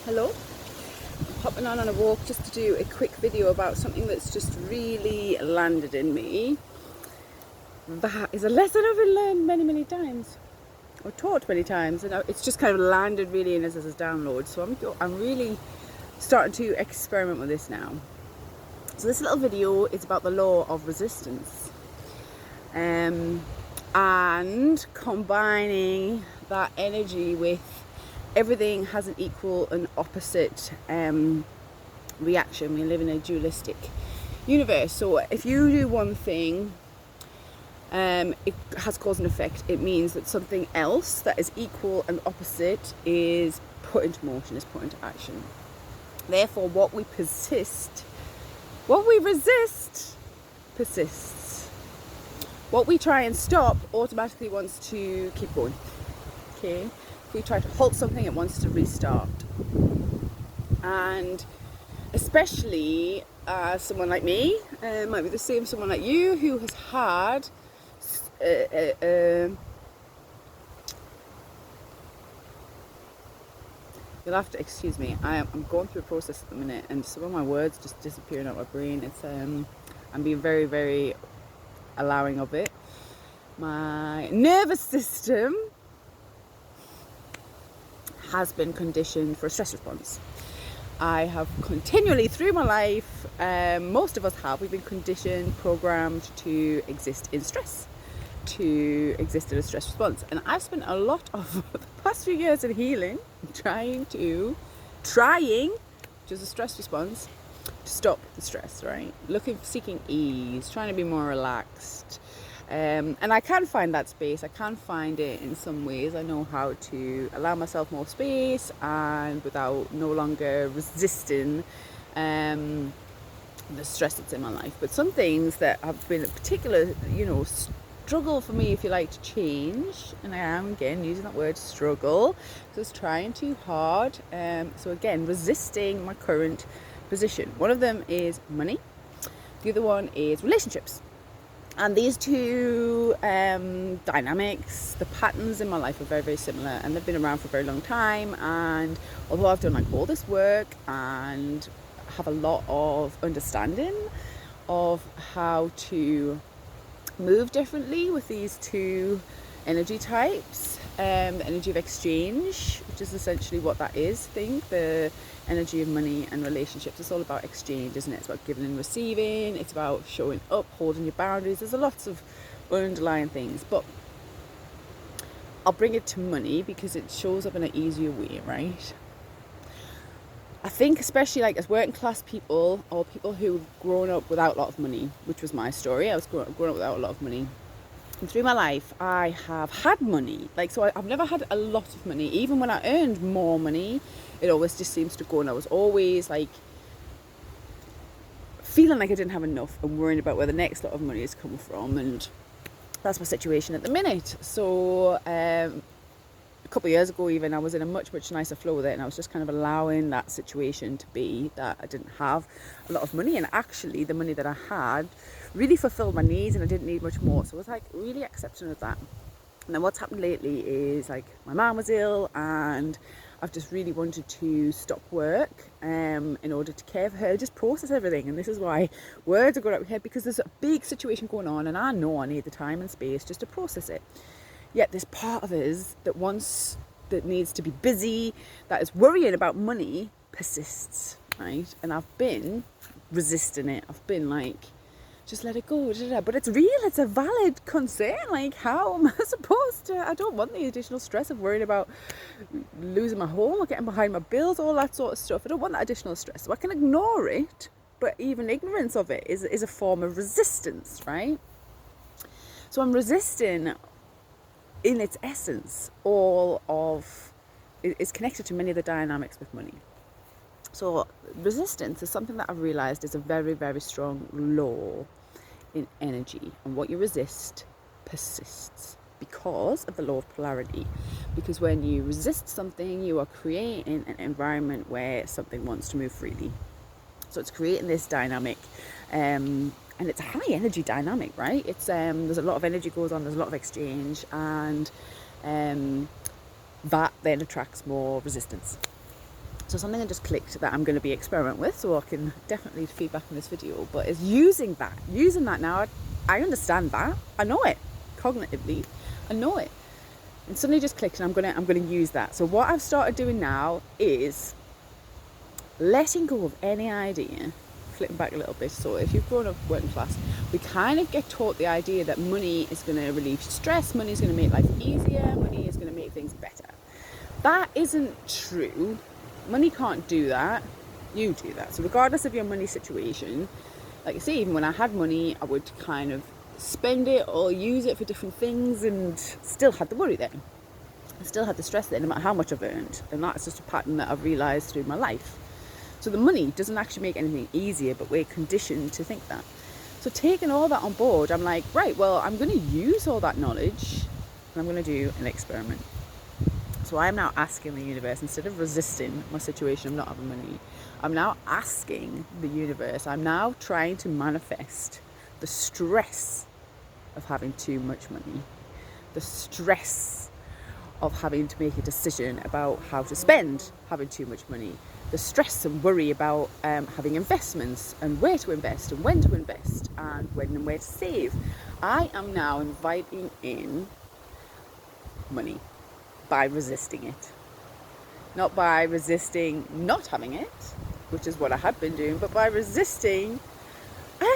Hello, I'm popping on a walk just to do a quick video about something that's just really landed in me. That is a lesson I've been learned many times, or taught many times, and it's just kind of landed really in as a download. So I'm really starting to experiment with this now. So this little video is about the law of resistance, and combining that energy with everything has an equal and opposite reaction. We live in a dualistic universe. So if you do one thing, it has cause and effect. It means that something else that is equal and opposite is put into motion, is put into action. Therefore, what we resist persists. What we try and stop automatically wants to keep going. Okay? If we try to halt something, it wants to restart. And especially someone like me, might be the same someone like you, who has had you'll have to excuse me, I'm going through a process at the minute and some of my words just disappearing out of my brain. It's I'm being very allowing of it. My nervous system has been conditioned for a stress response. I have continually through my life, most of us have, we've been conditioned, programmed to exist in stress, to exist in a stress response. And I've spent a lot of the past few years in healing trying, which is a stress response, to stop the stress, right? Seeking ease, trying to be more relaxed. And I can find that space. I can find it in some ways. I know how to allow myself more space and without no longer resisting the stress that's in my life. But some things that have been a particular, struggle for me, if you like, to change, and I am again using that word struggle because trying too hard. So again, resisting my current position. One of them is money. The other one is relationships. And these two dynamics, the patterns in my life are very similar, and they've been around for a very long time. And although I've done all this work and have a lot of understanding of how to move differently with these two energy types, the energy of exchange, which is essentially what that is, the energy of money and relationships. It's all about exchange, isn't it? It's about giving and receiving. It's about showing up, holding your boundaries. There's lots of underlying things, but I'll bring it to money because it shows up in an easier way, right? I think especially like as working class people or people who've grown up without a lot of money, which was my story. I was growing up without a lot of money. And through my life, I have had money. I've never had a lot of money. Even when I earned more money, it always just seems to go. And I was always like feeling like I didn't have enough and worrying about where the next lot of money is coming from. And that's my situation at the minute. So a couple of years ago even, I was in a much nicer flow with it, and I was just kind of allowing that situation to be, that I didn't have a lot of money, and actually the money that I had really fulfilled my needs and I didn't need much more. So I was like really accepting of that. And then what's happened lately is like my mum was ill and I've just really wanted to stop work in order to care for her, just process everything. And this is why words are going out of my head, because there's a big situation going on and I know I need the time and space just to process it. Yet this part of us that needs to be busy, that is worrying about money, persists, right? And I've been resisting it. I've been like, just let it go. But it's real. It's a valid concern. Like, how am I supposed to? I don't want the additional stress of worrying about losing my home or getting behind my bills, all that sort of stuff. I don't want that additional stress. So I can ignore it, but even ignorance of it is a form of resistance, right? So I'm resisting, in its essence, is connected to many of the dynamics with money. So resistance is something that I've realized is a very strong law in energy, and what you resist persists because of the law of polarity. Because when you resist something, you are creating an environment where something wants to move freely. So it's creating this dynamic, and it's a high energy dynamic, right? It's there's a lot of energy goes on, there's a lot of exchange, and that then attracts more resistance. So something that just clicked that I'm going to be experiment with, so I can definitely feedback in this video, but is using that now. I understand that, I know it cognitively, I know it, and suddenly just clicked, and I'm gonna use that. So what I've started doing now is letting go of any idea, flipping back a little bit. So if you've grown up working class, we kind of get taught the idea that money is going to relieve stress, money is going to make life easier, money is going to make things better. That isn't true. Money can't do that. You do that. So regardless of your money situation, like you see, even when I had money, I would kind of spend it or use it for different things, and still had the worry then. I still had the stress then, no matter how much I've earned. And that's just a pattern that I've realised through my life. So the money doesn't actually make anything easier, but we're conditioned to think that. So taking all that on board, I'm like, right, well, I'm going to use all that knowledge, and I'm going to do an experiment. So I am now asking the universe, instead of resisting my situation of not having money, I'm now asking the universe, I'm now trying to manifest the stress of having too much money, the stress of having to make a decision about how to spend having too much money, the stress and worry about having investments and where to invest and when to invest and when and where to save. I am now inviting in money by resisting it. Not by resisting not having it, which is what I had been doing, but by resisting, I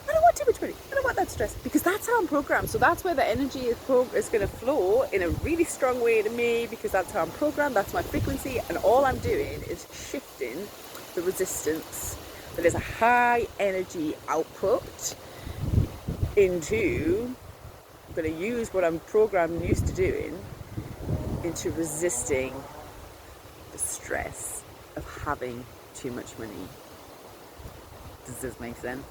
don't want too much money. I don't want that stress, because that's how I'm programmed. So that's where the energy is going to flow in a really strong way to me, because that's how I'm programmed, that's my frequency, and all I'm doing is shifting the resistance that is a high energy output into, I'm going to use what I'm programmed and used to doing, into resisting the stress of having too much money. Does this make sense?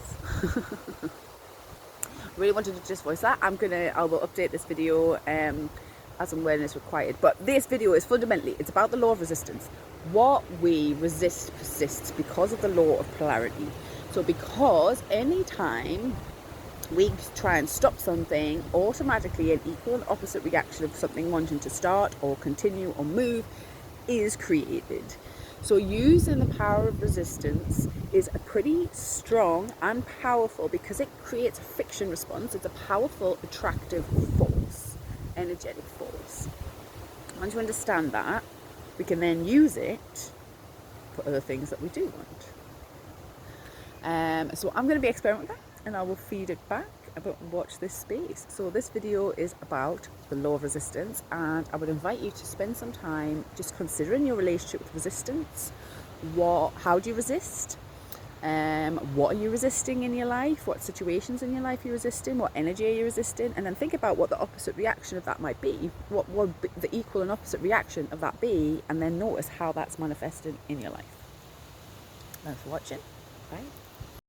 Really wanted to just voice that. I will update this video as and when it's required. But this video is fundamentally, it's about the law of resistance. What we resist persists because of the law of polarity. So because any time we try and stop something, automatically an equal and opposite reaction of something wanting to start or continue or move is created. So using the power of resistance is a pretty strong and powerful, because it creates a friction response. It's a powerful, attractive force, energetic force. Once you understand that, we can then use it for other things that we do want. So I'm going to be experimenting with that, and I will feed it back, but watch this space. So this video is about the law of resistance, and I would invite you to spend some time just considering your relationship with resistance. How do you resist? What are you resisting in your life? What situations in your life are you resisting? What energy are you resisting? And then think about what the opposite reaction of that might be. What would the equal and opposite reaction of that be? And then notice how that's manifested in your life. Thanks for watching. Bye.